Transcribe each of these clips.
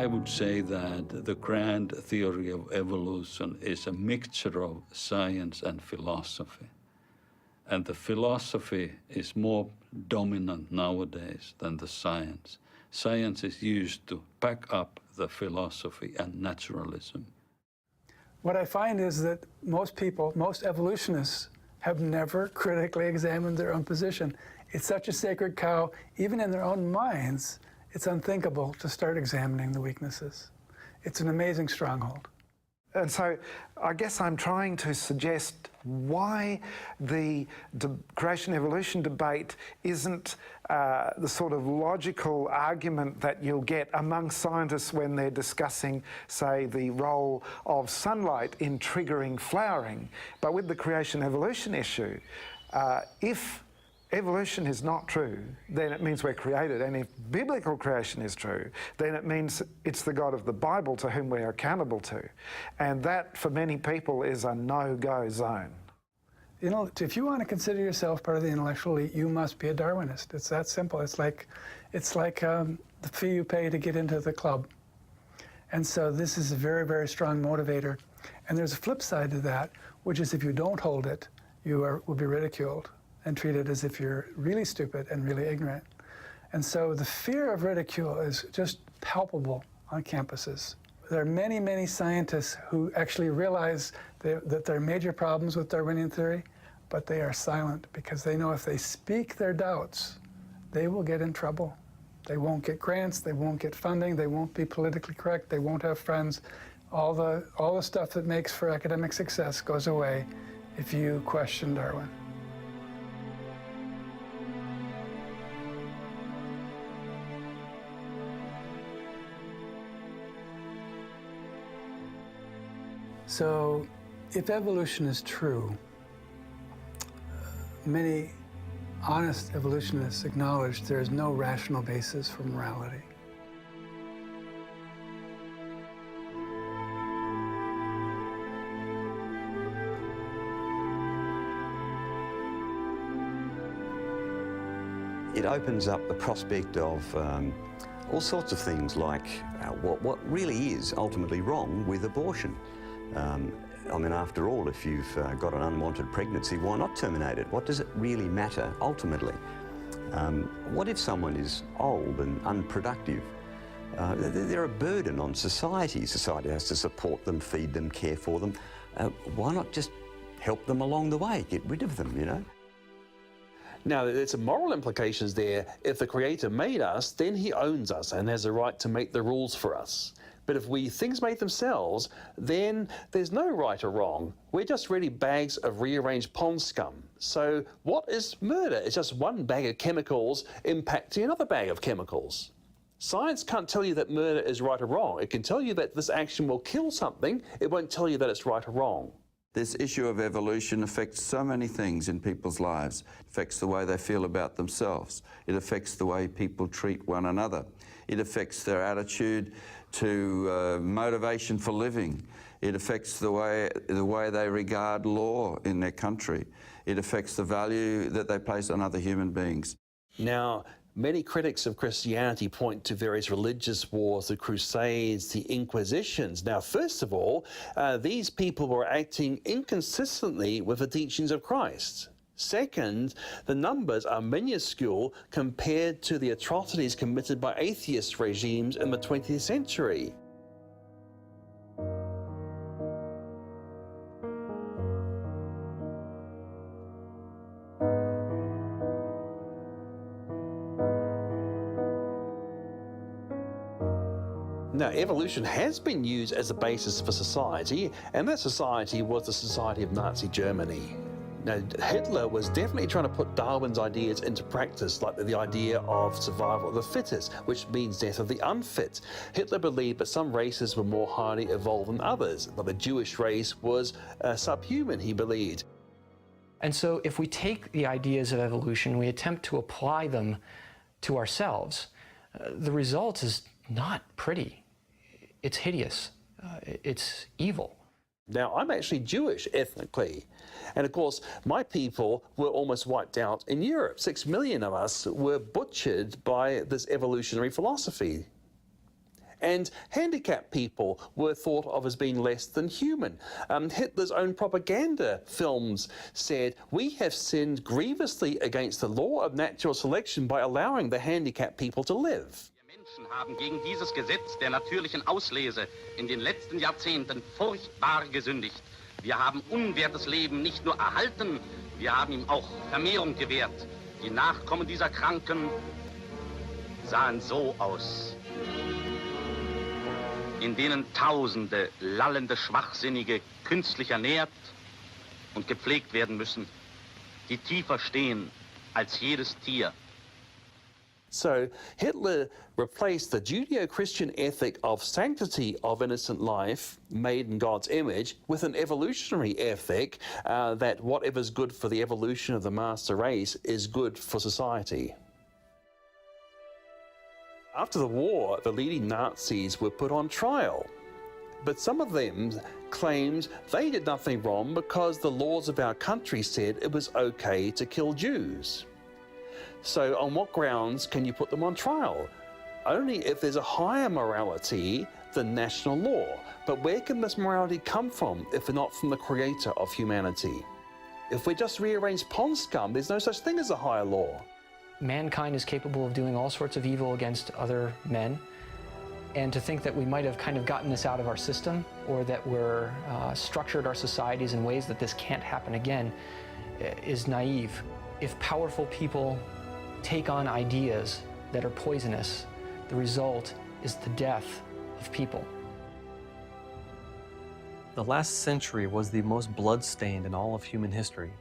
I would say that the grand theory of evolution is a mixture of science and philosophy. And the philosophy is more dominant nowadays than the science. Science is used to back up the philosophy and naturalism. What I find is that most people, most evolutionists, have never critically examined their own position. It's such a sacred cow, even in their own minds, it's unthinkable to start examining the weaknesses. It's an amazing stronghold. And so I guess I'm trying to suggest why the creation-evolution debate isn't the sort of logical argument that you'll get among scientists when they're discussing, say, the role of sunlight in triggering flowering. But with the creation-evolution issue, if evolution is not true, then it means we're created. And if biblical creation is true, then it means it's the God of the Bible to whom we're accountable to. And that, for many people, is a no-go zone. You know, if you want to consider yourself part of the intellectual elite, you must be a Darwinist. It's that simple. It's like the fee you pay to get into the club. And so this is a very, very strong motivator. And there's a flip side to that, which is if you don't hold it, you will be ridiculed and treated as if you're really stupid and really ignorant. And so the fear of ridicule is just palpable on campuses. There are many, many scientists who actually realize that there are major problems with Darwinian theory, but they are silent because they know if they speak their doubts, they will get in trouble. They won't get grants, they won't get funding, they won't be politically correct, they won't have friends. All the stuff that makes for academic success goes away if you question Darwin. So, if evolution is true, many honest evolutionists acknowledge there is no rational basis for morality. It opens up the prospect of all sorts of things like what really is ultimately wrong with abortion. I mean, after all, if you've got an unwanted pregnancy, why not terminate it? What does it really matter ultimately? What if someone is old and unproductive? They're a burden on society. Society has to support them, feed them, care for them. Why not just help them along the way, get rid of them, you know? Now, there's some moral implications there. If the Creator made us, then He owns us and has a right to make the rules for us. But if things make themselves, then there's no right or wrong. We're just really bags of rearranged pond scum. So what is murder? It's just one bag of chemicals impacting another bag of chemicals. Science can't tell you that murder is right or wrong. It can tell you that this action will kill something. It won't tell you that it's right or wrong. This issue of evolution affects so many things in people's lives. It affects the way they feel about themselves. It affects the way people treat one another. It affects their attitude to motivation for living. It affects the way they regard law in their country. It affects the value that they place on other human beings. Now, many critics of Christianity point to various religious wars, the Crusades, the Inquisitions. Now, first of all, these people were acting inconsistently with the teachings of Christ. Second, the numbers are minuscule compared to the atrocities committed by atheist regimes in the 20th century. Now, evolution has been used as a basis for society, and that society was the society of Nazi Germany. Now, Hitler was definitely trying to put Darwin's ideas into practice, like the idea of survival of the fittest, which means death of the unfit. Hitler believed that some races were more highly evolved than others, but the Jewish race was subhuman, he believed. And so if we take the ideas of evolution, we attempt to apply them to ourselves, the result is not pretty. It's hideous. It's evil. Now, I'm actually Jewish ethnically. And of course, my people were almost wiped out in Europe. 6 million of us were butchered by this evolutionary philosophy. And handicapped people were thought of as being less than human. Hitler's own propaganda films said, "We have sinned grievously against the law of natural selection by allowing the handicapped people to live." Wir Menschen haben gegen dieses Gesetz der natürlichen Auslese in den letzten Jahrzehnten furchtbar gesündigt. Wir haben unwertes Leben nicht nur erhalten, wir haben ihm auch Vermehrung gewährt. Die Nachkommen dieser Kranken sahen so aus, in denen Tausende lallende Schwachsinnige künstlich ernährt und gepflegt werden müssen, die tiefer stehen als jedes Tier. So Hitler replaced the Judeo-Christian ethic of sanctity of innocent life made in God's image with an evolutionary ethic that whatever's good for the evolution of the master race is good for society. After the war, the leading Nazis were put on trial, but some of them claimed they did nothing wrong because the laws of our country said it was okay to kill Jews. So on what grounds can you put them on trial? Only if there's a higher morality than national law. But where can this morality come from if not from the creator of humanity? If we just rearrange pond scum, there's no such thing as a higher law. Mankind is capable of doing all sorts of evil against other men, and to think that we might have kind of gotten this out of our system, or that we're structured our societies in ways that this can't happen again, is naive. If powerful people take on ideas that are poisonous, the result is the death of people. The last century was the most blood-stained in all of human history.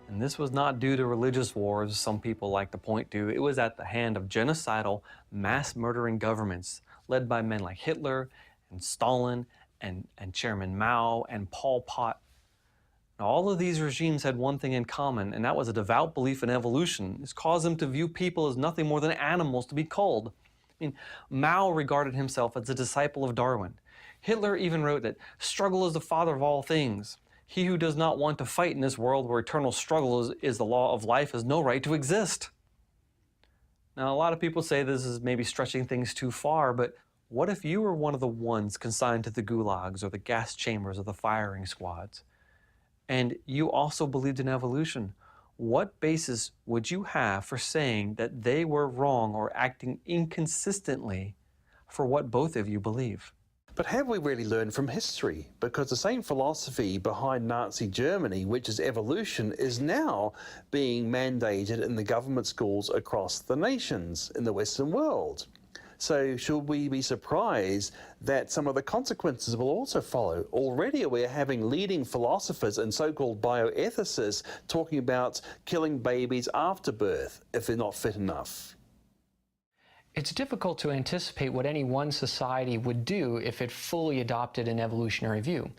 And this was not due to religious wars, some people like to point to. It was at the hand of genocidal, mass-murdering governments led by men like Hitler and Stalin and Chairman Mao and Pol Pot. Now, all of these regimes had one thing in common, and that was a devout belief in evolution. This caused them to view people as nothing more than animals to be culled. I mean, Mao regarded himself as a disciple of Darwin. Hitler even wrote that struggle is the father of all things. He who does not want to fight in this world where eternal struggle is the law of life has no right to exist. Now, a lot of people say this is maybe stretching things too far, but what if you were one of the ones consigned to the gulags or the gas chambers or the firing squads? And you also believed in evolution. What basis would you have for saying that they were wrong or acting inconsistently for what both of you believe? But have we really learned from history? Because the same philosophy behind Nazi Germany, which is evolution, is now being mandated in the government schools across the nations in the Western world. So should we be surprised that some of the consequences will also follow? Already we're having leading philosophers and so-called bioethicists talking about killing babies after birth if they're not fit enough. It's difficult to anticipate what any one society would do if it fully adopted an evolutionary view.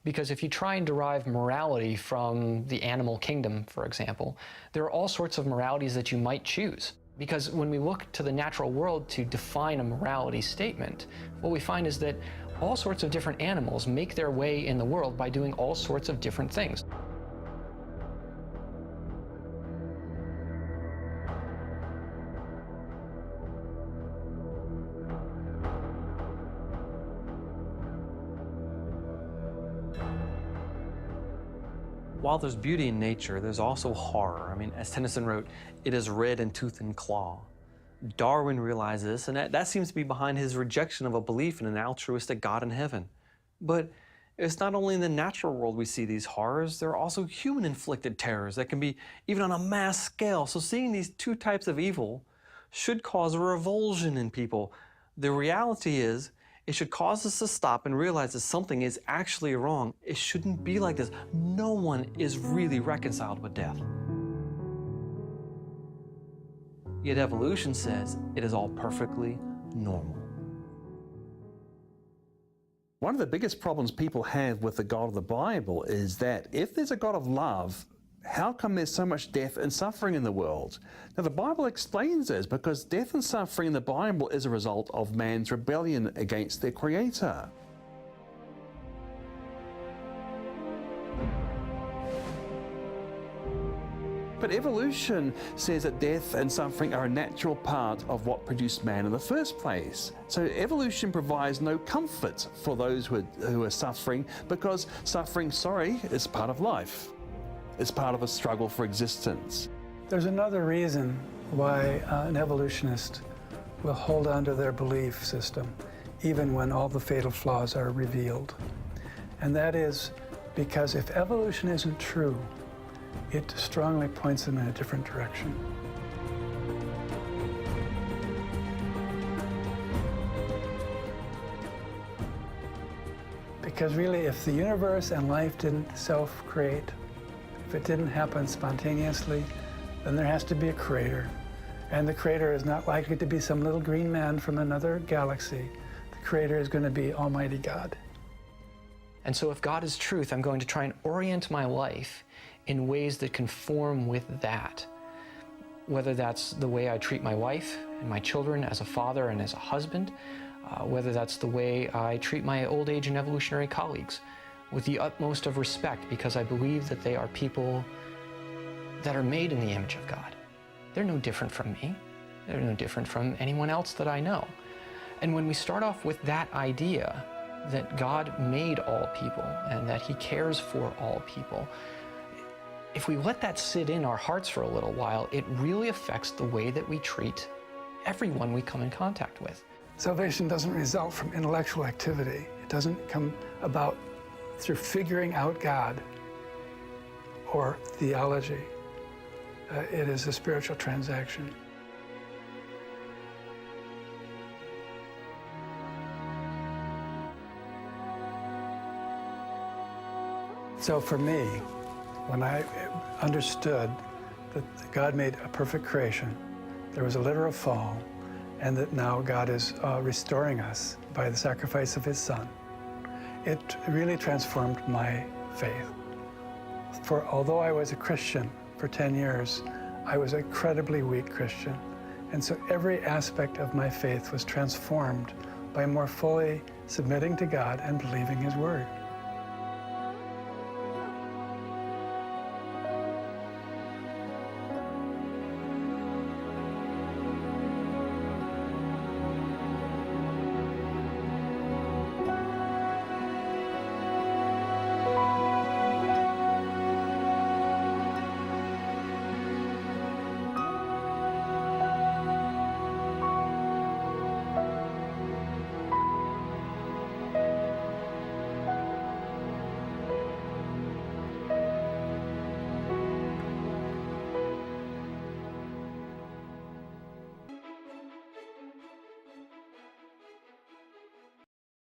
Because if you try and derive morality from the animal kingdom, for example, there are all sorts of moralities that you might choose. Because when we look to the natural world to define a morality statement, what we find is that all sorts of different animals make their way in the world by doing all sorts of different things. While there's beauty in nature, there's also horror. I mean, as Tennyson wrote, it is red in tooth and claw. Darwin realized this, and that seems to be behind his rejection of a belief in an altruistic God in heaven. But it's not only in the natural world we see these horrors, there are also human-inflicted terrors that can be even on a mass scale. So seeing these two types of evil should cause a revulsion in people. The reality is, it should cause us to stop and realize that something is actually wrong. It shouldn't be like this. No one is really reconciled with death. Yet evolution says it is all perfectly normal. One of the biggest problems people have with the God of the Bible is that if there's a God of love, how come there's so much death and suffering in the world? Now, the Bible explains this because death and suffering in the Bible is a result of man's rebellion against their Creator. But evolution says that death and suffering are a natural part of what produced man in the first place. So evolution provides no comfort for those who are suffering, because suffering, is part of life. It's part of a struggle for existence. There's another reason why an evolutionist will hold on to their belief system, even when all the fatal flaws are revealed. And that is because if evolution isn't true, it strongly points them in a different direction. Because really, if the universe and life didn't self-create, if it didn't happen spontaneously, then there has to be a creator. And the creator is not likely to be some little green man from another galaxy. The creator is going to be Almighty God. And so if God is truth, I'm going to try and orient my life in ways that conform with that. Whether that's the way I treat my wife and my children as a father and as a husband, whether that's the way I treat my old age and evolutionary colleagues with the utmost of respect, because I believe that they are people that are made in the image of God. They're no different from me. They're no different from anyone else that I know. And when we start off with that idea that God made all people and that He cares for all people, if we let that sit in our hearts for a little while, it really affects the way that we treat everyone we come in contact with. Salvation doesn't result from intellectual activity. It doesn't come about through figuring out God or theology. It is a spiritual transaction. So for me, when I understood that God made a perfect creation, there was a literal fall, and that now God is restoring us by the sacrifice of His Son, it really transformed my faith. For although I was a Christian for 10 years, I was an incredibly weak Christian. And so every aspect of my faith was transformed by more fully submitting to God and believing His Word.